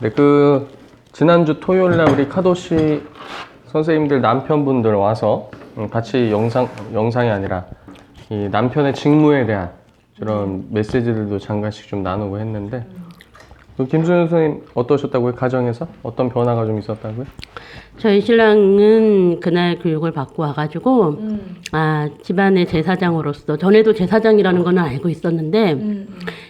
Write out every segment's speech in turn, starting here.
네, 지난주 토요일 날 우리 카도시 선생님들 남편분들 와서 같이 영상이 아니라 이 남편의 직무에 대한 그런 메시지들도 잠깐씩 좀 나누고 했는데 김수현 선생님 어떠셨다고요? 가정에서? 어떤 변화가 좀 있었다고요? 저희 신랑은 그날 교육을 받고 와가지고 집안의 제사장으로서 전에도 제사장이라는 거는 알고 있었는데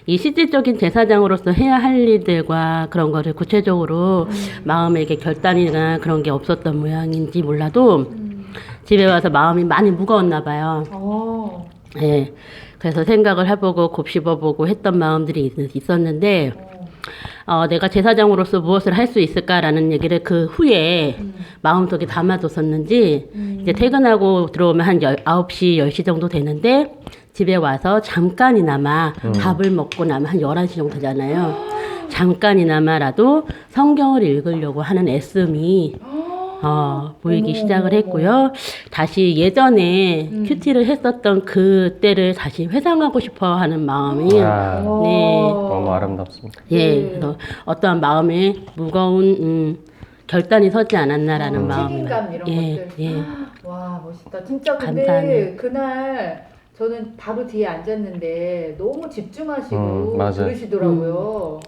이 실질적인 제사장으로서 해야 할 일들과 그런 거를 구체적으로 마음에 이렇게 결단이나 그런 게 없었던 모양인지 몰라도 집에 와서 마음이 많이 무거웠나 봐요. 네, 그래서 생각을 해보고 곱씹어보고 했던 마음들이 있었는데 내가 제사장으로서 무엇을 할 수 있을까라는 얘기를 그 후에 마음속에 담아뒀었는지 이제 퇴근하고 들어오면 한 9시, 10시 정도 되는데 집에 와서 잠깐이나마 밥을 먹고 나면 한 11시 정도 되잖아요. 잠깐이나마라도 성경을 읽으려고 하는 애씀이 보이기 시작을 했고요. 다시 예전에 큐티를 했었던 그때를 다시 회상하고 싶어 하는 마음이 네. 너무 아름답습니다. 예, 그래서 어떠한 마음에 무거운 결단이 서지 않았나라는 마음이 책임감 이런 것들. 와, 멋있다. 진짜 근데 감사하네요. 그날 저는 바로 뒤에 앉았는데 너무 집중하시고 맞아요. 들으시더라고요.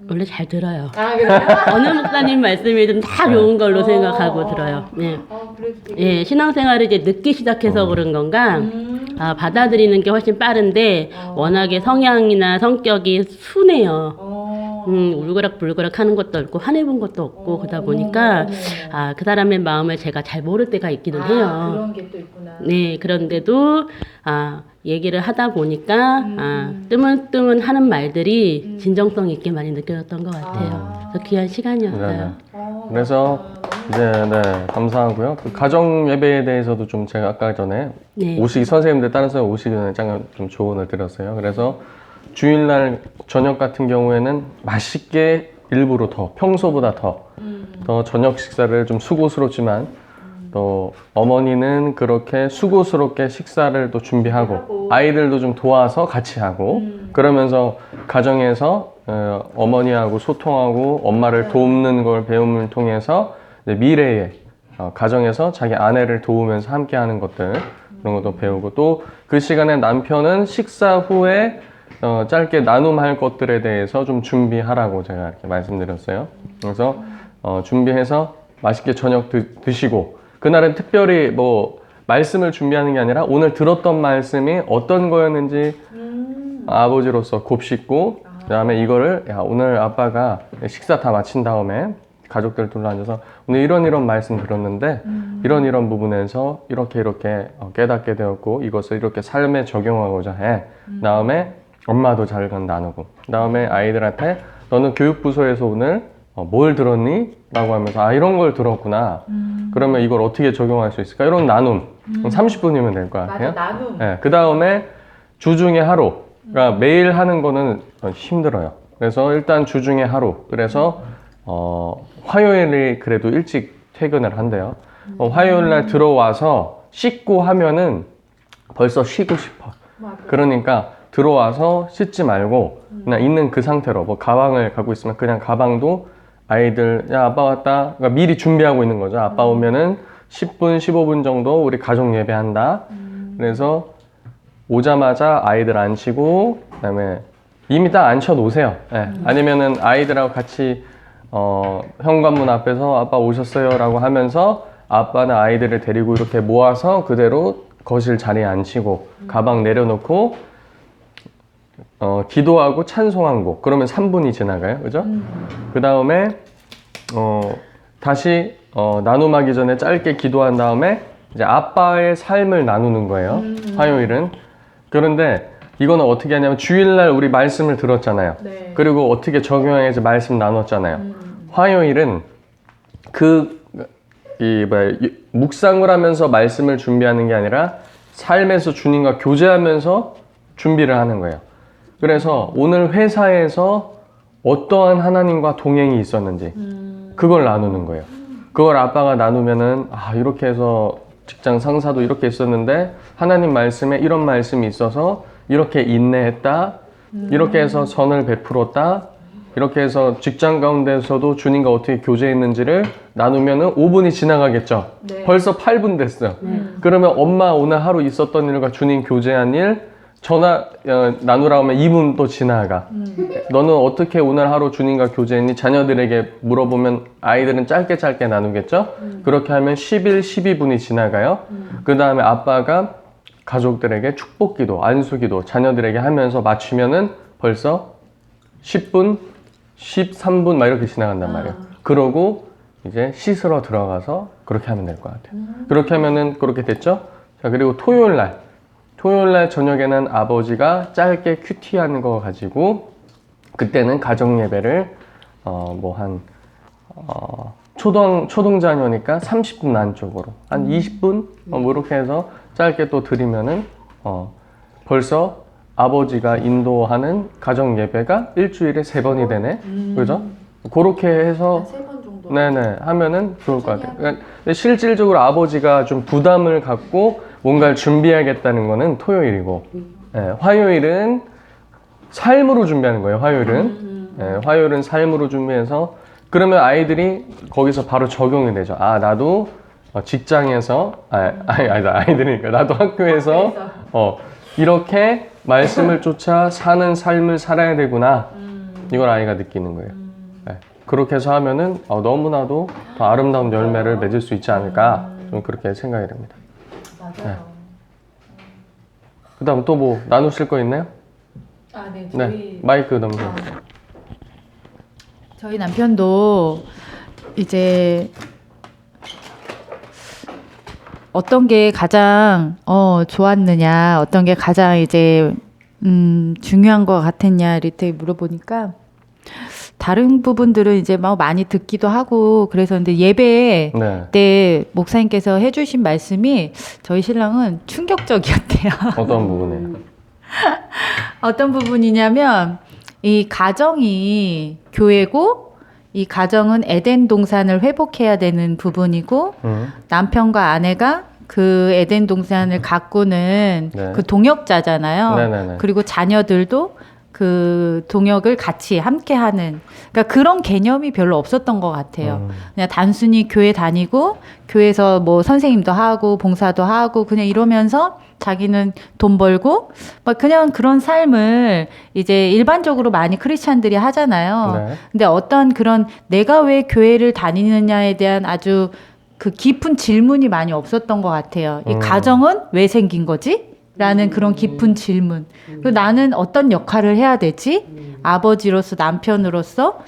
원래 잘 들어요. 아, 그래요? 어느 목사님 말씀이든 다 좋은 걸로 생각하고 들어요. 네. 그래도 되게... 예, 신앙생활을 이제 늦게 시작해서 그런 건가? 받아들이는 게 훨씬 빠른데 워낙에 성향이나 성격이 순해요. 울그락불그락 하는 것도 없고 화내본 것도 없고 그러다 보니까 그 사람의 마음을 제가 잘 모를 때가 있기는 해요. 그런 게 또 있구나. 네, 그런데도 얘기를 하다 보니까 뜨문뜨문 하는 말들이 진정성 있게 많이 느껴졌던 것 같아요. 그래서 귀한 시간이었어요. 그래서 이제 감사하고요. 그 가정 예배에 대해서도 좀 제가 아까 전에 선생님들 다른 선생님 오시기 전에 잠깐 좀 조언을 드렸어요. 그래서 주일날 저녁 같은 경우에는 맛있게 일부러 평소보다 더 저녁 식사를 좀 수고스럽지만 또 어머니는 그렇게 수고스럽게 식사를 또 준비하고 아이들도 좀 도와서 같이 하고 그러면서 가정에서 어머니하고 소통하고 엄마를 돕는 걸 배움을 통해서 미래에 가정에서 자기 아내를 도우면서 함께 하는 것들 그런 것도 배우고 또 그 시간에 남편은 식사 후에 짧게 나눔할 것들에 대해서 좀 준비하라고 제가 이렇게 말씀드렸어요. 그래서 준비해서 맛있게 저녁 드시고 그날은 특별히 말씀을 준비하는 게 아니라 오늘 들었던 말씀이 어떤 거였는지 아버지로서 곱씹고 그 다음에 이거를 오늘 아빠가 식사 다 마친 다음에 가족들 둘러앉아서 오늘 이런 말씀 들었는데 이런 부분에서 이렇게 깨닫게 되었고 이것을 이렇게 삶에 적용하고자 해. 다음에 엄마도 잘 나누고 다음에 아이들한테 너는 교육부서에서 오늘 뭘 들었니? 라고 하면서 이런 걸 들었구나. 그러면 이걸 어떻게 적용할 수 있을까? 이런 나눔 30분이면 될 것 같아요. 맞아, 나눔. 네, 그 다음에 주중에 하루 그러니까 매일 하는 거는 힘들어요. 그래서 일단 주중에 하루 그래서 화요일이 그래도 일찍 퇴근을 한대요. 화요일날 들어와서 씻고 하면은 벌써 쉬고 싶어. 그러니까 들어와서 씻지 말고 그냥 있는 그 상태로 가방을 갖고 있으면 그냥 가방도 아이들 야 아빠 왔다 그러니까 미리 준비하고 있는 거죠. 아빠 오면은 10분 15분 정도 우리 가족 예배한다. 그래서 오자마자 아이들 앉히고 그다음에 이미 딱 앉혀 놓으세요. 아니면은 아이들하고 같이 현관문 앞에서 아빠 오셨어요 라고 하면서 아빠는 아이들을 데리고 이렇게 모아서 그대로 거실 자리에 앉히고 가방 내려놓고 기도하고 찬송한 곡 그러면 3분이 지나가요. 그죠? 그 다음에 다시 나눔하기 전에 짧게 기도한 다음에 이제 아빠의 삶을 나누는 거예요. 화요일은. 그런데 이거는 어떻게 하냐면 주일날 우리 말씀을 들었잖아요. 그리고 어떻게 적용해서 말씀 나눴잖아요. 화요일은 묵상을 하면서 말씀을 준비하는 게 아니라 삶에서 주님과 교제하면서 준비를 하는 거예요. 그래서 오늘 회사에서 어떠한 하나님과 동행이 있었는지 그걸 나누는 거예요. 그걸 아빠가 나누면은 이렇게 해서 직장 상사도 이렇게 있었는데 하나님 말씀에 이런 말씀이 있어서 이렇게 인내했다. 이렇게 해서 선을 베풀었다. 이렇게 해서 직장 가운데서도 주님과 어떻게 교제했는지를 나누면은 5분이 지나가겠죠. 네. 벌써 8분 됐어요. 그러면 엄마 오늘 하루 있었던 일과 주님 교제한 일 전화 나누라고 하면 2분 또 지나가. 너는 어떻게 오늘 하루 주님과 교제했니? 자녀들에게 물어보면 아이들은 짧게 나누겠죠. 그렇게 하면 11, 12분이 지나가요. 그 다음에 아빠가 가족들에게 축복기도, 안수기도 자녀들에게 하면서 맞추면은 벌써 10분, 13분 막 이렇게 지나간단 말이에요. 그러고 이제 씻으러 들어가서 그렇게 하면 될 것 같아요. 그렇게 하면은 그렇게 됐죠? 자, 그리고 토요일 날 저녁에는 아버지가 짧게 큐티하는 거 가지고 그때는 가정 예배를 초등자녀니까 30분 안쪽으로 한 20분 뭐 이렇게 해서 짧게 또 드리면은 벌써 아버지가 인도하는 가정 예배가 일주일에 3번이 되네. 그죠? 그렇게 해서 3번 정도. 네네 하면은 좋을 것 같아요. 그러니까 실질적으로 아버지가 좀 부담을 갖고 뭔가를 준비하겠다는 거는 토요일이고, 화요일은 삶으로 준비하는 거예요. 화요일은 삶으로 준비해서 그러면 아이들이 거기서 바로 적용이 되죠. 아, 나도 직장에서 아이들이니까 나도 학교에서 이렇게 말씀을 쫓아 사는 삶을 살아야 되구나. 이걸 아이가 느끼는 거예요. 그렇게 해서 하면은 너무나도 더 아름다운 열매를 맺을 수 있지 않을까, 좀 그렇게 생각이 됩니다. 맞아요. 그 다음 또 뭐 나누실 거 있나요? 네, 네, 마이크 넘겨. 저희 남편도 이제 어떤 게 가장 좋았느냐, 어떤 게 가장 이제 중요한 것 같았냐 이렇게 물어보니까 다른 부분들은 이제 막 많이 듣기도 하고 그래서 근데 예배 때 목사님께서 해주신 말씀이 저희 신랑은 충격적이었대요. 어떤 부분이에요? 어떤 부분이냐면 이 가정이 교회고 이 가정은 에덴 동산을 회복해야 되는 부분이고 남편과 아내가 그 에덴 동산을 가꾸는 그 동역자잖아요. 네네네. 그리고 자녀들도 그 동역을 같이 함께하는, 그러니까 그런 개념이 별로 없었던 것 같아요. 그냥 단순히 교회 다니고 교회에서 뭐 선생님도 하고 봉사도 하고 그냥 이러면서 자기는 돈 벌고 막 그냥 그런 삶을 이제 일반적으로 많이 크리스찬들이 하잖아요. 근데 어떤 그런 내가 왜 교회를 다니느냐에 대한 아주 그 깊은 질문이 많이 없었던 것 같아요. 이 가정은 왜 생긴 거지? 라는 그런 깊은 질문. 그리고 나는 어떤 역할을 해야 되지? 아버지로서, 남편으로서.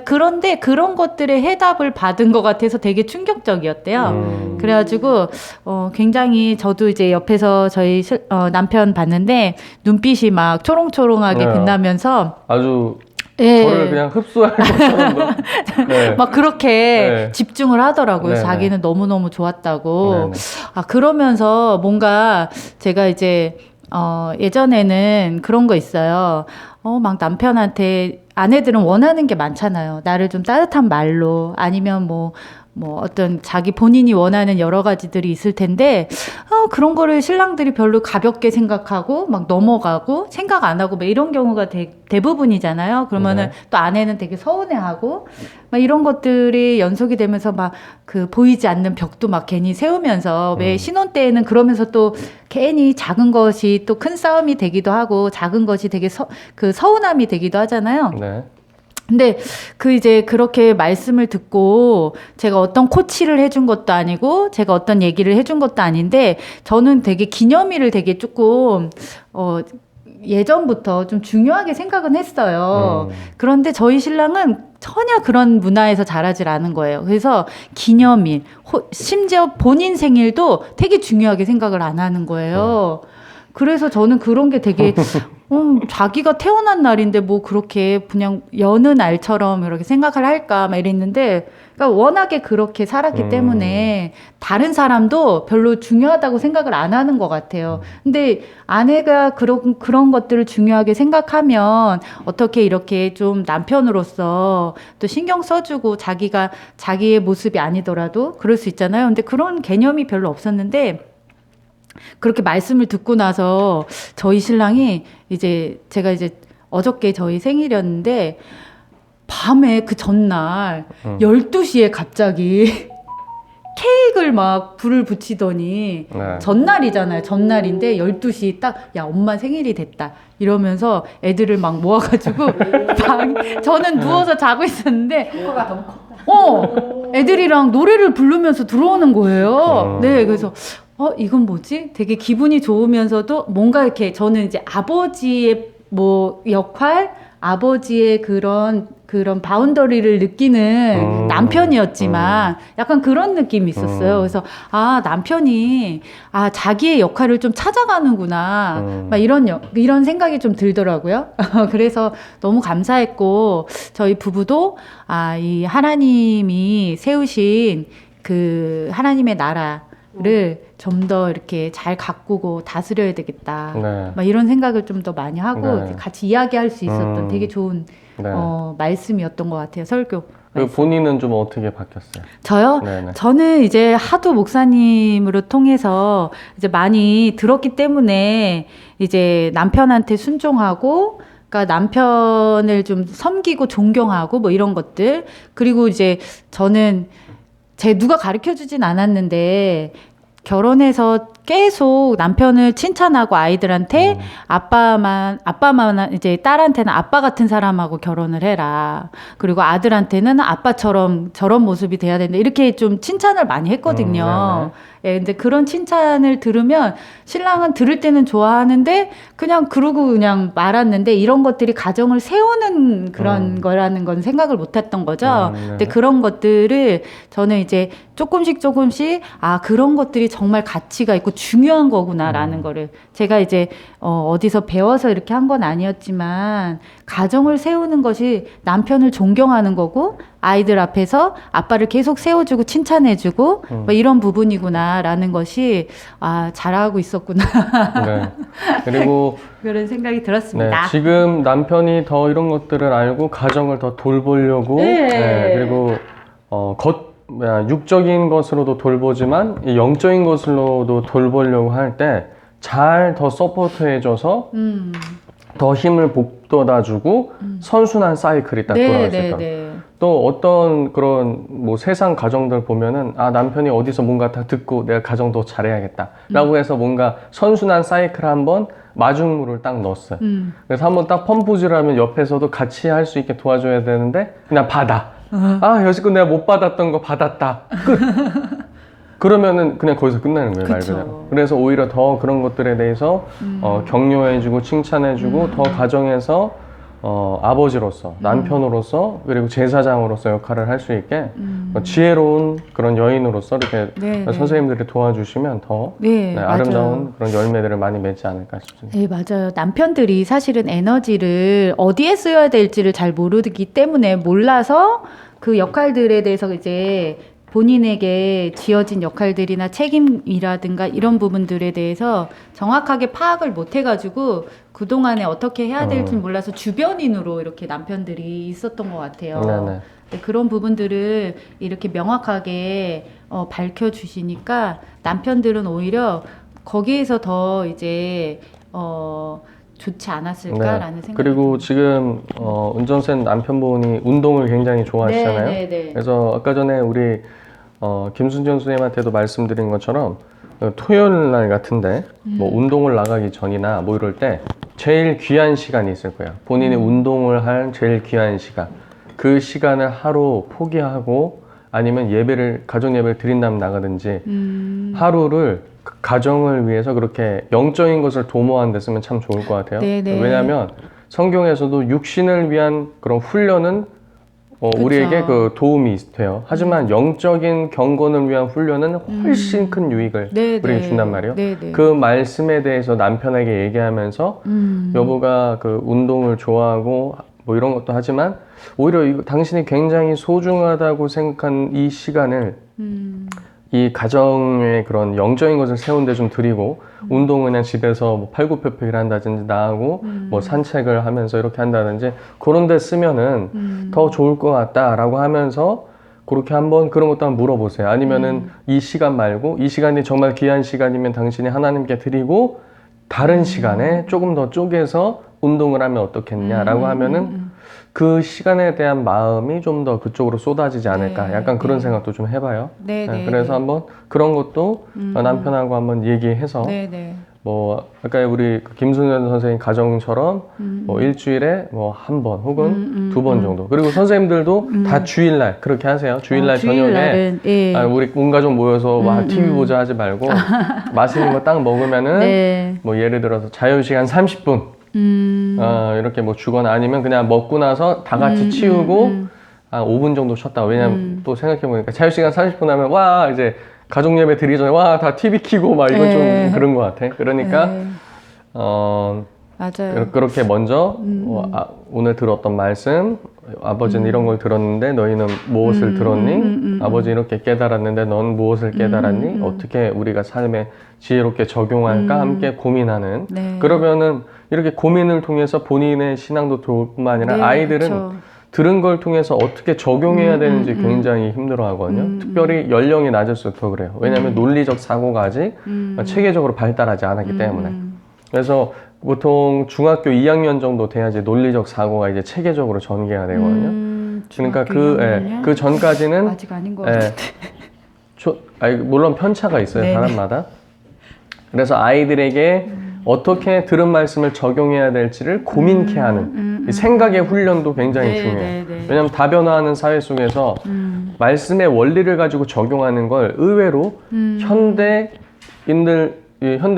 그런데 그런 것들의 해답을 받은 것 같아서 되게 충격적이었대요. 그래가지고 굉장히 저도 이제 옆에서 저희 남편 봤는데 눈빛이 막 초롱초롱하게 빛나면서 아주 저를 그냥 흡수할 것처럼 막 그렇게 집중을 하더라고요. 네네. 자기는 너무너무 좋았다고. 그러면서 뭔가 제가 이제 예전에는 그런 거 있어요. 막 남편한테 아내들은 원하는 게 많잖아요. 나를 좀 따뜻한 말로 아니면 뭐 어떤 자기 본인이 원하는 여러 가지들이 있을 텐데 그런 거를 신랑들이 별로 가볍게 생각하고 막 넘어가고 생각 안 하고 막 이런 경우가 대부분이잖아요. 그러면은 또 아내는 되게 서운해하고 막 이런 것들이 연속이 되면서 막 그 보이지 않는 벽도 막 괜히 세우면서 왜 신혼 때에는 그러면서 또 괜히 작은 것이 또 큰 싸움이 되기도 하고 작은 것이 되게 그 서운함이 되기도 하잖아요. 근데 이제 그렇게 말씀을 듣고 제가 어떤 코치를 해준 것도 아니고 제가 어떤 얘기를 해준 것도 아닌데 저는 되게 기념일을 되게 조금 예전부터 좀 중요하게 생각은 했어요. 그런데 저희 신랑은 전혀 그런 문화에서 자라질 않은 거예요. 그래서 기념일, 심지어 본인 생일도 되게 중요하게 생각을 안 하는 거예요. 그래서 저는 그런 게 되게 자기가 태어난 날인데 뭐 그렇게 그냥 여느 날처럼 이렇게 생각을 할까 막 이랬는데 그러니까 워낙에 그렇게 살았기 때문에 다른 사람도 별로 중요하다고 생각을 안 하는 것 같아요. 근데 아내가 그런 것들을 중요하게 생각하면 어떻게 이렇게 좀 남편으로서 또 신경 써주고 자기가 자기의 모습이 아니더라도 그럴 수 있잖아요. 근데 그런 개념이 별로 없었는데 그렇게 말씀을 듣고 나서 저희 신랑이 제가 어저께 저희 생일이었는데 밤에 그 전날 12시에 갑자기 케이크를 막 불을 붙이더니 네. 전날이잖아요. 전날인데 12시 딱 야 엄마 생일이 됐다 이러면서 애들을 막 모아가지고 저는 누워서 자고 있었는데 효과가 너무 컸다. 애들이랑 노래를 부르면서 들어오는 거예요. 네, 그래서 이건 뭐지? 되게 기분이 좋으면서도 뭔가 이렇게 저는 이제 아버지의 뭐 역할, 아버지의 그런 바운더리를 느끼는 남편이었지만 약간 그런 느낌이 있었어요. 그래서 남편이 자기의 역할을 좀 찾아가는구나. 막 이런 생각이 좀 들더라고요. 그래서 너무 감사했고 저희 부부도 이 하나님이 세우신 그 하나님의 나라를 좀 더 이렇게 잘 가꾸고 다스려야 되겠다. 네. 막 이런 생각을 좀 더 많이 하고 네. 같이 이야기할 수 있었던 되게 좋은 네. 말씀이었던 것 같아요. 설교. 그 본인은 좀 어떻게 바뀌었어요? 저요? 네네. 저는 이제 하도 목사님으로 통해서 이제 많이 들었기 때문에 이제 남편한테 순종하고, 그러니까 남편을 좀 섬기고 존경하고 뭐 이런 것들. 그리고 이제 저는 누가 가르쳐 주진 않았는데 결혼해서 계속 남편을 칭찬하고 아이들한테 아빠만 이제 딸한테는 아빠 같은 사람하고 결혼을 해라. 그리고 아들한테는 아빠처럼 저런 모습이 돼야 된다. 이렇게 좀 칭찬을 많이 했거든요. 예, 근데 그런 칭찬을 들으면 신랑은 들을 때는 좋아하는데 그러고 그냥 말았는데 이런 것들이 가정을 세우는 그런 거라는 건 생각을 못 했던 거죠. 근데 그런 것들을 저는 이제 조금씩 그런 것들이 정말 가치가 있고 중요한 거구나라는 거를 제가 이제 어디서 배워서 이렇게 한 건 아니었지만 가정을 세우는 것이 남편을 존경하는 거고 아이들 앞에서 아빠를 계속 세워주고 칭찬해주고 뭐 이런 부분이구나라는 것이 잘하고 있었구나. 네. 그리고 그런 생각이 들었습니다. 네, 지금 남편이 더 이런 것들을 알고 가정을 더 돌보려고 그리고 육적인 것으로도 돌보지만 이 영적인 것으로도 돌보려고 할 때 잘 더 서포트해줘서 더 힘을 북돋아주고 선순환 사이클이 딱 돌아갈 수 있다. 또 어떤 그런 뭐 세상 가정들 보면은 남편이 어디서 뭔가 다 듣고 내가 가정 더 잘해야겠다 라고 해서 뭔가 선순환 사이클 한번 마중물을 딱 넣었어요. 그래서 한번 딱 펌프질을 하면 옆에서도 같이 할 수 있게 도와줘야 되는데 그냥 받아. 여지껏 내가 못 받았던 거 받았다. 끝. 그러면은 그냥 거기서 끝나는 거예요, 말 그대로. 그래서 오히려 더 그런 것들에 대해서 격려해주고 칭찬해주고 더 가정에서 아버지로서, 남편으로서, 그리고 제사장으로서 역할을 할 수 있게 지혜로운 그런 여인으로서 이렇게 선생님들이 도와주시면 더 아름다운 그런 열매들을 많이 맺지 않을까 싶습니다. 네, 맞아요. 남편들이 사실은 에너지를 어디에 써야 될지를 잘 모르기 때문에 몰라서 그 역할들에 대해서 이제 본인에게 지어진 역할들이나 책임이라든가 이런 부분들에 대해서 정확하게 파악을 못 해가지고 그동안에 어떻게 해야 될지 몰라서 주변인으로 이렇게 남편들이 있었던 것 같아요. 네, 그런 부분들을 이렇게 명확하게 밝혀주시니까 남편들은 오히려 거기에서 더 이제 좋지 않았을까라는 생각이 그리고 지금 은전센 남편분이 운동을 굉장히 좋아하시잖아요. 그래서 아까 전에 우리 김순정 선생님한테도 말씀드린 것처럼 토요일 날 같은데 뭐 운동을 나가기 전이나 뭐 이럴 때 제일 귀한 시간이 있을 거예요. 본인이 운동을 할 제일 귀한 시간. 그 시간을 하루 포기하고 아니면 가정 예배를 드린다면 나가든지 하루를 가정을 위해서 그렇게 영적인 것을 도모하는 데 쓰면 참 좋을 것 같아요. 왜냐하면 성경에서도 육신을 위한 그런 훈련은 우리에게 그 도움이 돼요. 하지만 영적인 경건을 위한 훈련은 훨씬 큰 유익을 우리에게 준단 말이에요. 그 말씀에 대해서 남편에게 얘기하면서 여보가 그 운동을 좋아하고 뭐 이런 것도 하지만 오히려 당신이 굉장히 소중하다고 생각한 이 시간을 이 가정의 그런 영적인 것을 세운데 좀 드리고 운동은 그냥 집에서 뭐 팔굽혀펴기를 한다든지 나가고 뭐 산책을 하면서 이렇게 한다든지 그런 데 쓰면은 더 좋을 것 같다라고 하면서 그렇게 한번 그런 것도 한번 물어보세요. 아니면은 이 시간 말고 이 시간이 정말 귀한 시간이면 당신이 하나님께 드리고 다른 시간에 조금 더 쪼개서 운동을 하면 어떻겠냐라고 하면은 그 시간에 대한 마음이 좀 더 그쪽으로 쏟아지지 않을까. 네, 약간 그런 네. 생각도 좀 해봐요. 네, 네. 그래서 한번 그런 것도 남편하고 한번 얘기해서 네, 네. 뭐 아까 우리 김순현 선생님 가정처럼 뭐 일주일에 뭐 한 번 혹은 두 번 정도. 그리고 선생님들도 다 주일날 그렇게 하세요. 주일날 저녁에 주일날은, 예. 우리 온 가족 모여서 와 TV 보자 하지 말고 맛있는 거 딱 먹으면은 네. 뭐 예를 들어서 자유 시간 30분 이렇게 뭐 주거나 아니면 그냥 먹고 나서 다 같이 치우고 한 5분 정도 쉬었다. 왜냐면 또 생각해 보니까 자유 시간 30분 하면 와 이제 가족 예배 드리기 전에 와 다 TV 켜고 막 이건 네. 좀 그런 것 같아. 그러니까 네. 그렇게 맞아요. 먼저 오늘 들었던 말씀 아버지는 이런 걸 들었는데 너희는 무엇을 들었니? 아버지 이렇게 깨달았는데 넌 무엇을 깨달았니? 어떻게 우리가 삶에 지혜롭게 적용할까? 함께 고민하는 네. 그러면은 이렇게 고민을 통해서 본인의 신앙도 좋을 뿐만 아니라 네, 아이들은 그쵸. 들은 걸 통해서 어떻게 적용해야 되는지 굉장히 힘들어 하거든요. 특별히 연령이 낮을수록 더 그래요. 왜냐하면 논리적 사고가 아직 체계적으로 발달하지 않았기 때문에. 그래서 보통 중학교 2학년 정도 돼야지 논리적 사고가 이제 체계적으로 전개가 되거든요. 그러니까 그 전까지는 아직 아닌 것 예, 같은데. 물론 편차가 있어요, 네네. 사람마다. 그래서 아이들에게 어떻게 들은 말씀을 적용해야 될지를 고민케 하는 이 생각의 훈련도 굉장히 네, 중요해요. 네, 네. 왜냐하면 다변화하는 사회 속에서 말씀의 원리를 가지고 적용하는 걸 의외로 현대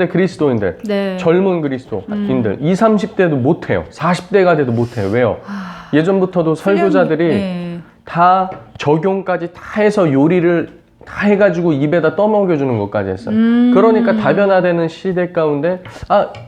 그리스도인들, 네. 젊은 그리스도인들, 20, 30대도 못해요. 40대가 돼도 못해요. 왜요? 예전부터도 설교자들이 네. 다 적용까지 다 해서 요리를 다 해가지고 입에다 떠먹여주는 것까지 했어요. 그러니까 다변화되는 시대 가운데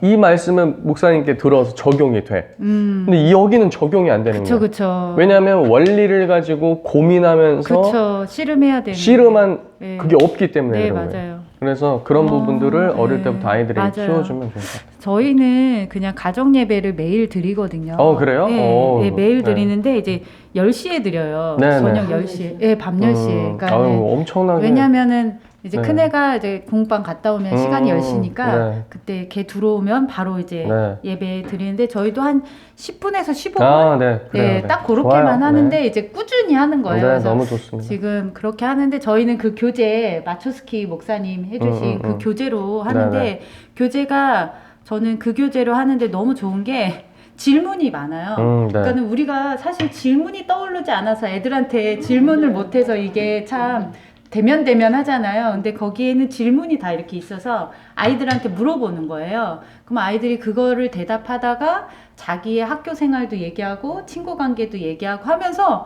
이 말씀은 목사님께 들어서 적용이 돼. 근데 여기는 적용이 안 되는 그쵸, 거예요. 그쵸. 왜냐하면 원리를 가지고 고민하면서 그쵸. 씨름해야 되는. 씨름한 네. 그게 없기 때문에 네, 그런 거예요. 맞아요. 그래서 그런 부분들을 어릴 네. 때부터 아이들에게 맞아요. 키워주면 좋을 것 같아요. 저희는 그냥 가정 예배를 매일 드리거든요. 그래요? 네, 네, 매일 네. 드리는데 이제 10시에 드려요. 네, 저녁 네. 10시에. 네, 밤 10시에. 그러니까 엄청나게. 왜냐면은 이제 네. 큰애가 이제 공방 갔다 오면 시간이 10시니까 네. 그때 걔 들어오면 바로 이제 네. 예배 드리는데 저희도 한 10분에서 15분 네, 그래요, 네. 딱 그렇게만 좋아요. 하는데 네. 이제 꾸준히 하는 거예요. 네, 그래서 너무 좋습니다. 지금 그렇게 하는데 저희는 그 교재 마초스키 목사님 해주신 그 교재로 하는데 네. 교재가 저는 그 교재로 하는데 너무 좋은 게 질문이 많아요. 네. 그러니까는 우리가 사실 질문이 떠오르지 않아서 애들한테 질문을 못해서 이게 참 대면 하잖아요. 근데 거기에는 질문이 다 이렇게 있어서 아이들한테 물어보는 거예요. 그럼 아이들이 그거를 대답하다가 자기의 학교 생활도 얘기하고 친구 관계도 얘기하고 하면서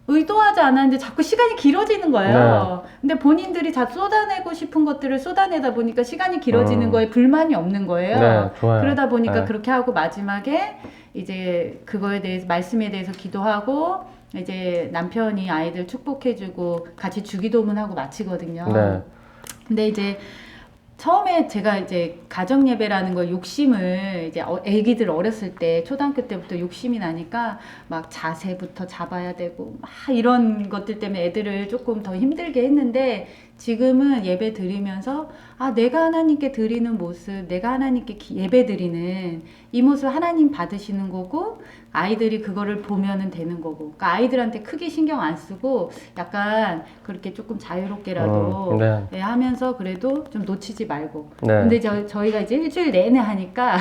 의도하지 않았는데 자꾸 시간이 길어지는 거예요. 근데 본인들이 다 쏟아내고 싶은 것들을 쏟아내다 보니까 시간이 길어지는 거에 불만이 없는 거예요. 네, 좋아요. 그러다 보니까 네. 그렇게 하고 마지막에 이제 그거에 대해서 말씀에 대해서 기도하고 이제 남편이 아이들 축복해주고 같이 주기도문하고 마치거든요. 네. 근데 이제 처음에 제가 이제 가정 예배라는 걸 욕심을 이제 애기들 어렸을 때 초등학교 때부터 욕심이 나니까 막 자세부터 잡아야 되고 막 이런 것들 때문에 애들을 조금 더 힘들게 했는데 지금은 예배 드리면서 내가 하나님께 드리는 모습, 내가 하나님께 예배 드리는 이 모습 하나님 받으시는 거고 아이들이 그거를 보면은 되는 거고 그러니까 아이들한테 크게 신경 안 쓰고 약간 그렇게 조금 자유롭게라도 네. 네, 하면서 그래도 좀 놓치지 말고 네. 근데 저희가 이제 일주일 내내 하니까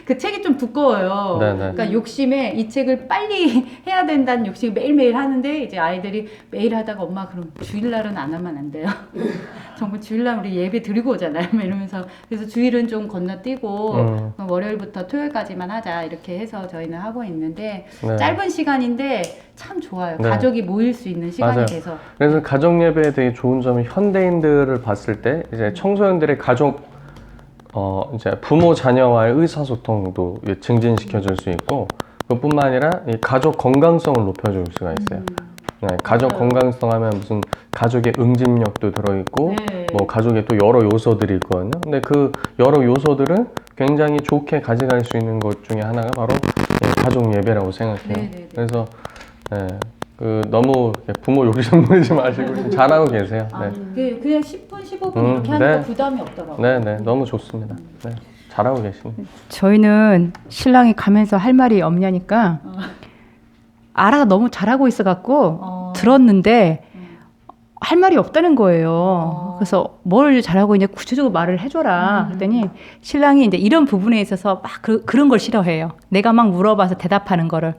그 책이 좀 두꺼워요. 네, 네. 그러니까 욕심에 이 책을 빨리 해야 된다는 욕심이 매일매일 하는데 이제 아이들이 매일 하다가 엄마 그럼 주일날은 안 하면 안 돼요. 정말 주일날 우리 예배 드리고 오잖아요. 이러면서 그래서 주일은 좀 건너뛰고 그럼 월요일부터 토요일까지만 하자 이렇게 해서 저희는 하고 있는데 네. 짧은 시간인데 참 좋아요. 네. 가족이 모일 수 있는 시간이 맞아요. 돼서 그래서 가정 예배에 되게 좋은 점이 현대인들을 봤을 때 이제 청소년들의 가족 이제 부모 자녀와의 의사소통도 증진시켜 줄 수 있고 그뿐만 아니라 이 가족 건강성을 높여줄 수가 있어요. 네, 가족 건강성 하면 무슨 가족의 응집력도 들어있고 네. 뭐 가족에 또 여러 요소들이 있거든요. 근데 그 여러 요소들을 굉장히 좋게 가져갈 수 있는 것 중에 하나가 바로 가족 예배라고 생각해요. 네, 네, 네. 그래서 너무 부모 욕심 부리지 마시고 좀 잘하고 계세요. 네. 그냥 10분, 15분 이렇게 하니까 네. 부담이 없더라고요. 네, 너무 좋습니다. 네, 잘하고 계십니다. 저희는 신랑이 가면서 할 말이 없냐니까 알아서 너무 잘하고 있어갖고 들었는데 할 말이 없다는 거예요. 그래서 뭘 잘하고 있냐 구체적으로 말을 해줘라. 그랬더니 신랑이 이제 이런 부분에 있어서 막 그런 걸 싫어해요. 내가 막 물어봐서 대답하는 거를.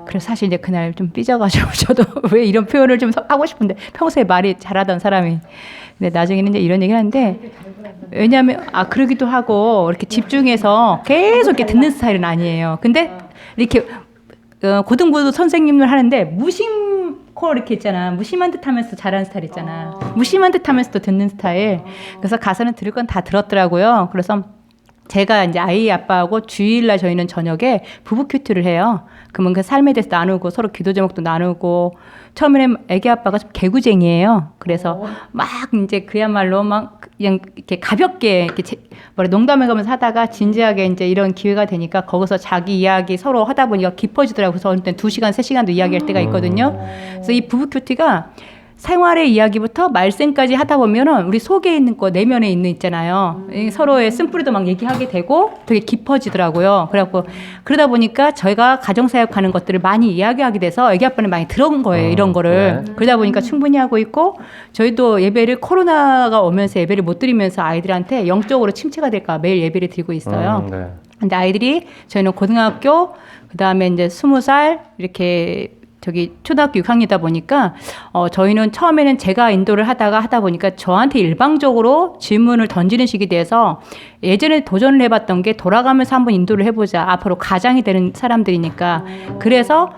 그래서 사실 이제 그날 좀 삐져가지고 저도 왜 이런 표현을 좀 하고 싶은데 평소에 말이 잘하던 사람이. 근데 나중에는 이제 이런 얘기를 하는데 왜냐하면 그러기도 하고 이렇게 집중해서 계속 이렇게 듣는 스타일은 아니에요. 근데 이렇게 고등부도 선생님을 하는데 무심코 이렇게 있잖아. 무심한 듯 하면서 잘하는 스타일 있잖아. 무심한 듯 하면서도 듣는 스타일. 그래서 가서는 들을 건 다 들었더라고요. 그래서 제가 이제 아이 아빠하고 주일날 저희는 저녁에 부부 큐티를 해요. 그러면 그 삶에 대해서 나누고 서로 기도 제목도 나누고 처음에는 애기 아빠가 좀 개구쟁이에요. 그래서 막 이제 그야말로 막 그냥 이렇게 가볍게 이렇게 농담해가면서 하다가 진지하게 이제 이런 기회가 되니까 거기서 자기 이야기 서로 하다 보니까 깊어지더라고요. 그래서 어느 때는 2시간, 3시간도 이야기할 때가 있거든요. 그래서 이 부부 큐티가 생활의 이야기부터 말씀까지 하다 보면은 우리 속에 있는 거 내면에 있는 있잖아요. 서로의 쓴뿌리도 막 얘기하게 되고 되게 깊어지더라고요. 그래갖고 그러다 보니까 저희가 가정사역하는 것들을 많이 이야기하게 돼서 애기 아빠는 많이 들어온 거예요. 이런 거를. 그러다 보니까 충분히 하고 있고 저희도 예배를 코로나가 오면서 예배를 못 드리면서 아이들한테 영적으로 침체가 될까 매일 예배를 드리고 있어요. 네. 근데 아이들이 저희는 고등학교 그다음에 이제 20살 이렇게 초등학교 6학년이다 보니까 저희는 처음에는 제가 인도를 하다 보니까 저한테 일방적으로 질문을 던지는 식이 돼서 예전에 도전을 해봤던 게 돌아가면서 한번 인도를 해보자. 앞으로 가장이 되는 사람들이니까. 그래서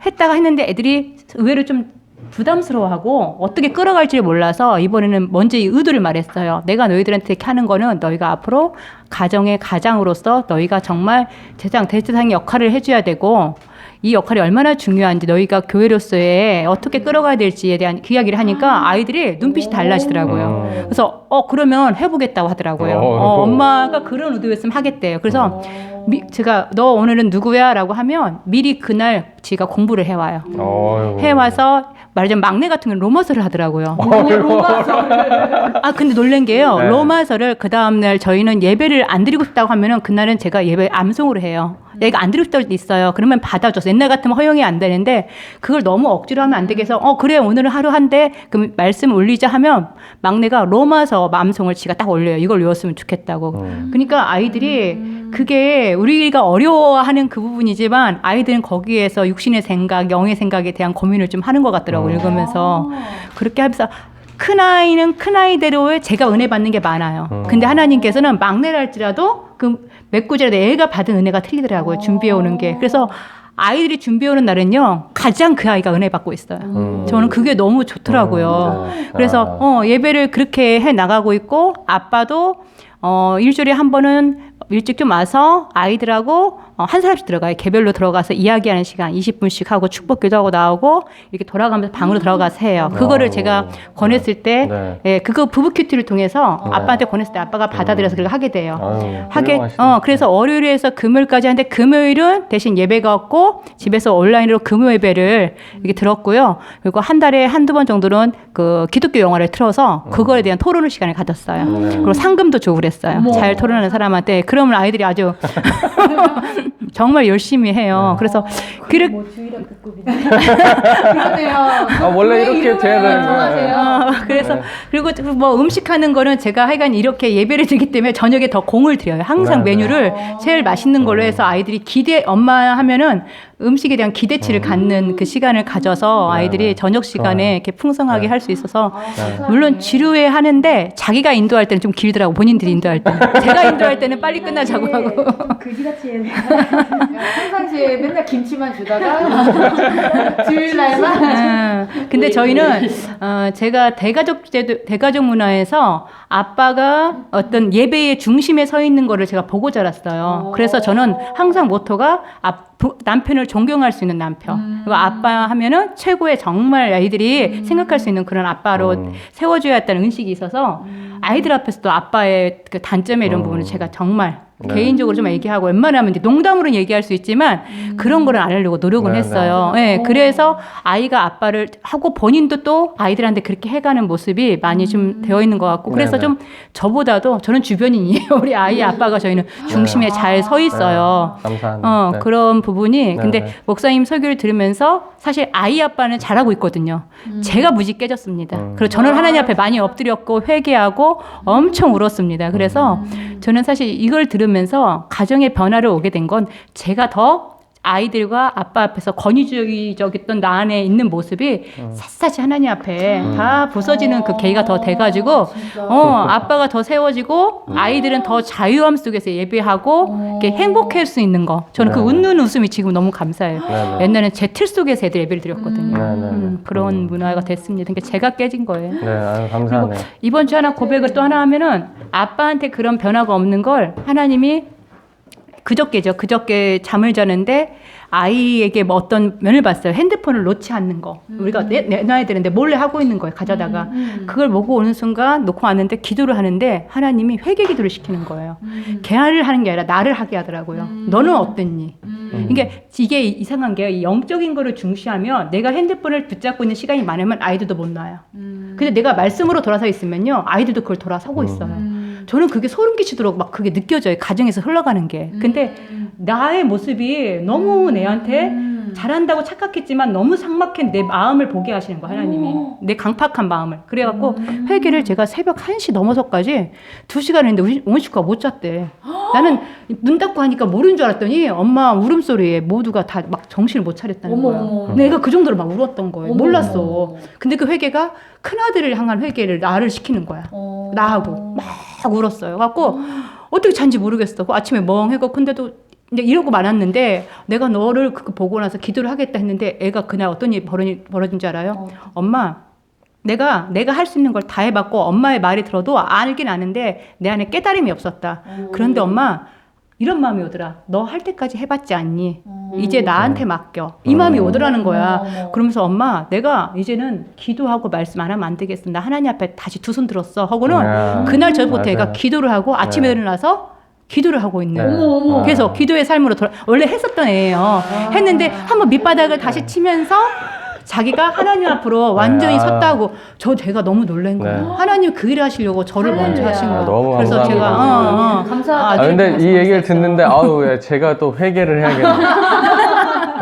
했는데 애들이 의외로 좀 부담스러워하고 어떻게 끌어갈지를 몰라서 이번에는 먼저 이 의도를 말했어요. 내가 너희들한테 이렇게 하는 거는 너희가 앞으로 가정의 가장으로서 너희가 정말 대세상의 역할을 해줘야 되고 이 역할이 얼마나 중요한지 너희가 교회로서의 어떻게 끌어가야 될지에 대한 그 이야기를 하니까 아이들이 눈빛이 달라지더라고요. 그래서 그러면 해보겠다고 하더라고요. 엄마가 그런 의도였으면 하겠대요. 그래서 제가 너 오늘은 누구야? 라고 하면 미리 그날 지가 공부를 해와요. 해와서 말하자면 막내 같은 건 로마서를 하더라고요. 로마서를. 근데 놀란 게요. 네. 로마서를 그 다음날 저희는 예배를 안 드리고 싶다고 하면은 그날은 제가 예배 암송으로 해요. 얘가 안 드리고 싶다고 있어요. 그러면 받아줘서 옛날 같으면 허용이 안 되는데 그걸 너무 억지로 하면 안 되게 해서 그래 오늘은 하루 한대 그럼 말씀 올리자 하면 막내가 로마서 암송을 지가 딱 올려요. 이걸 외웠으면 좋겠다고. 그러니까 아이들이 그게 우리가 어려워하는 그 부분이지만 아이들은 거기에서 육신의 생각, 영의 생각에 대한 고민을 좀 하는 것 같더라고요. 읽으면서. 그렇게 하면서 큰아이는 큰아이대로의 제가 은혜 받는 게 많아요. 근데 하나님께서는 막내랄지라도 그 메꾸지라도 애가 받은 은혜가 틀리더라고요. 준비해 오는 게. 그래서 아이들이 준비해 오는 날은요. 가장 그 아이가 은혜 받고 있어요. 저는 그게 너무 좋더라고요. 그래서 예배를 그렇게 해 나가고 있고 아빠도 일주일에 한 번은 일찍 좀 와서 아이들하고 한 사람씩 들어가요. 개별로 들어가서 이야기하는 시간 20분씩 하고 축복기도 하고 나오고 이렇게 돌아가면서 방으로 들어가서 해요. 그거를 제가 권했을 때 그거 부부 큐티를 통해서 아빠한테 권했을 때 아빠가 받아들여서 그렇게 하게 돼요. 그래서 월요일에서 금요일까지 하는데 금요일은 대신 예배가 없고 집에서 온라인으로 금요 예배를 이렇게 들었고요. 그리고 한 달에 한두 번 정도는 그 기독교 영화를 틀어서 그거에 대한 토론을 시간을 가졌어요. 그리고 상금도 주고 그랬어요. 잘 토론하는 사람한테. 그러면 아이들이 아주 정말 열심히 해요. 그래서 뭐 주일학급급인데. 그러네요. 원래 이렇게 돼야 되는 그래서 그리고 뭐 음식하는 거는 제가 하여간 이렇게 예배를 드리기 때문에 저녁에 더 공을 드려요. 항상 메뉴를 제일 맛있는 걸로 해서 아이들이 엄마 하면은 음식에 대한 기대치를 갖는 그 시간을 가져서 아이들이 저녁 시간에 이렇게 풍성하게 할 수 있어서 물론 지루해 하는데 자기가 인도할 때는 좀 길더라고. 본인들이 인도할 때는. 제가 인도할 때는 빨리 끝나자고 하고. 그지같이 해야 돼. 평상시에 맨날 김치만 주다가 주일날만. 근데 저희는 제가 대가족 문화에서 아빠가 어떤 예배의 중심에 서 있는 거를 제가 보고 자랐어요. 그래서 저는 항상 모토가 남편을 존경할 수 있는 남편. 그리고 아빠 하면은 최고의 정말 아이들이 생각할 수 있는 그런 아빠로 세워줘야 했다는 의식이 있어서 아이들 앞에서도 아빠의 그 단점의 이런 부분을 제가 정말 네. 개인적으로 좀 얘기하고 웬만하면 이제 농담으로 얘기할 수 있지만 그런 거를 안 하려고 노력은 네, 했어요. 네, 그래서 아이가 아빠를 하고 본인도 또 아이들한테 그렇게 해가는 모습이 많이 좀 되어 있는 것 같고 그래서 네, 좀 저보다도 저는 주변인이에요. 우리 아이 아빠가 저희는 중심에 잘 서 있어요. 감사합니다. 네. 그런 부분이 근데 네. 목사님 설교를 들으면서 사실 아이 아빠는 잘하고 있거든요. 제가 무지 깨졌습니다. 그리고 저는 하나님 앞에 많이 엎드렸고 회개하고 엄청 울었습니다. 그래서 저는 사실 이걸 들으면서 가정의 변화를 오게 된 건 제가 더 아이들과 아빠 앞에서 권위주의적이었던 나 안에 있는 모습이 샅샅이 하나님 앞에 다 부서지는 그 계기가 더 돼가지고 아빠가 더 세워지고 아이들은 더 자유함 속에서 예배하고 이렇게 행복할 수 있는 거 저는 그 네. 웃는 웃음이 지금 너무 감사해요. 네. 옛날엔 제 틀 속에서 애들 예배를 드렸거든요. 네. 그런 문화가 됐습니다. 그러니까 제가 깨진 거예요. 네, 아유, 감사하네요. 이번 주 하나 고백을 또 하나 하면은 아빠한테 그런 변화가 없는 걸 하나님이 그저께 잠을 자는데 아이에게 뭐 어떤 면을 봤어요. 핸드폰을 놓지 않는 거. 우리가 내놔야 되는데 몰래 하고 있는 거예요. 가져다가. 그걸 보고 오는 순간 놓고 왔는데 기도를 하는데 하나님이 회개 기도를 시키는 거예요. 걔를 하는 게 아니라 나를 하게 하더라고요. 너는 어땠니? 이게 이상한 게 영적인 거를 중시하면 내가 핸드폰을 붙잡고 있는 시간이 많으면 아이들도 못 놔요. 근데 내가 말씀으로 돌아서 있으면요. 아이들도 그걸 돌아서고 있어요. 저는 그게 소름 끼치도록 막 그게 느껴져요. 가정에서 흘러가는 게. 근데 나의 모습이 너무 내한테 잘한다고 착각했지만 너무 삭막한 내 마음을 보게 하시는 거예요. 하나님이. 내 강팍한 마음을. 그래갖고 회개를 제가 새벽 1시 넘어서까지 2시간 했는데 온 식구가 못 잤대. 나는 눈 닫고 하니까 모르는 줄 알았더니 엄마 울음소리에 모두가 다 막 정신을 못 차렸다는 거야. 내가 그 정도로 막 울었던 거예요. 몰랐어. 근데 그 회개가 큰아들을 향한 회개를 나를 시키는 거야. 나하고 막 울었어요. 갖고 어떻게 잔지 모르겠어. 그 아침에 멍해고 근데도 이제 이러고 말았는데 내가 너를 그거 보고 나서 기도를 하겠다 했는데 애가 그날 어떤 일이 벌어진 줄 알아요? 엄마 내가 할 수 있는 걸 다 해봤고 엄마의 말이 들어도 알긴 아는데 내 안에 깨달음이 없었다. 그런데 엄마 이런 마음이 오더라. 너 할 때까지 해봤지 않니? 이제 나한테 맡겨. 이 마음이 오더라는 거야. 그러면서 엄마 내가 이제는 기도하고 말씀 안 하면 안 되겠어. 나 하나님 앞에 다시 두 손 들었어. 하고는 그날 저부터 애가 기도를 하고 아침에 일어나서 기도를 하고 있는. 그래서 기도의 삶으로 원래 했었던 애예요. 했는데 한번 밑바닥을 다시 치면서 자기가 하나님 앞으로 완전히 섰다고. 제가 너무 놀란 거예요. 하나님 그 일을 하시려고 저를 먼저 하신 거예요. 너무 그래서 감사합니다. 제가 감사하다. 근데 이 얘기를 듣는데 아우 제가 또 회개를 해야겠네.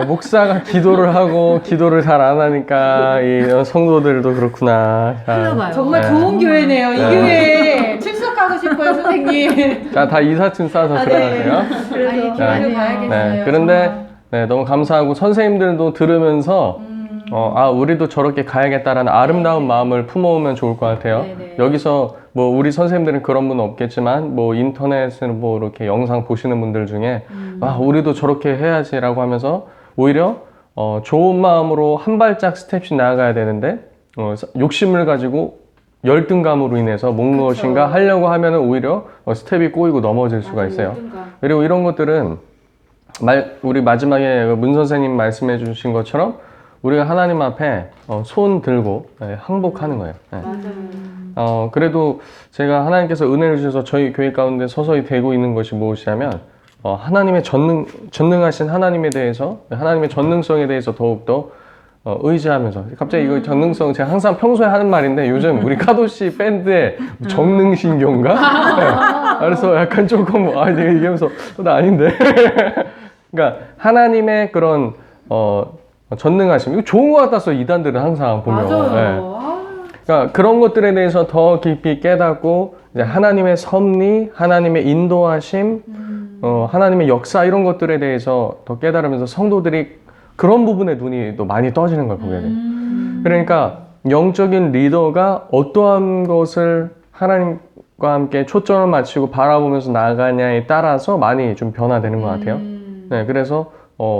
목사가 기도를 하고 기도를 잘 안 하니까 이 성도들도 그렇구나. 흘러가요. 정말 네. 좋은 교회네요. 이 교회에 출석하고 싶어요, 선생님. 자, 다 이사층 싸서 들어가세요. 아니, 교회를 가야겠어요. 네, 그런데 너무 감사하고 선생님들도 들으면서 우리도 저렇게 가야겠다라는 아름다운 마음을 품어오면 좋을 것 같아요. 네네. 여기서 뭐 우리 선생님들은 그런 분은 없겠지만 뭐 인터넷에 뭐 이렇게 영상 보시는 분들 중에 우리도 저렇게 해야지라고 하면서 오히려 좋은 마음으로 한 발짝 스텝씩 나아가야 되는데 욕심을 가지고 열등감으로 인해서 무엇인가 하려고 하면은 오히려 스텝이 꼬이고 넘어질 수가 있어요. 그리고 이런 것들은 우리 마지막에 문 선생님 말씀해 주신 것처럼 우리가 하나님 앞에 손 들고 항복하는 거예요. 그래도 제가 하나님께서 은혜를 주셔서 저희 교회 가운데 서서히 되고 있는 것이 무엇이냐면 하나님의 전능하신 하나님에 대해서 하나님의 전능성에 대해서 더욱더 의지하면서 갑자기 이거 전능성 제가 항상 평소에 하는 말인데 요즘 우리 카도시 밴드의 정능신교인가? 그래서 약간 조금 내가 얘기하면서 나 아닌데 그러니까 하나님의 그런 전능하심 이거 좋은 것 같았어 이단들은 항상 보면 그러니까 그런 것들에 대해서 더 깊이 깨닫고 이제 하나님의 섭리, 하나님의 인도하심, 하나님의 역사 이런 것들에 대해서 더 깨달으면서 성도들이 그런 부분에 눈이 또 많이 떠지는 걸 보게 돼요. 그러니까 영적인 리더가 어떠한 것을 하나님과 함께 초점을 맞추고 바라보면서 나아가냐에 따라서 많이 좀 변화되는 것 같아요. 네, 그래서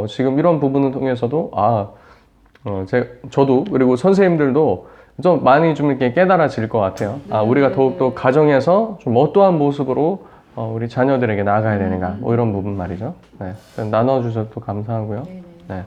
지금 이런 부분을 통해서도 저도 그리고 선생님들도 좀 많이 좀 이렇게 깨달아질 것 같아요. 우리가 더욱더 가정에서 좀 어떠한 모습으로 우리 자녀들에게 나아가야 되는가 뭐 이런 부분 말이죠. 네, 나눠주셔서 또 감사하고요. 네.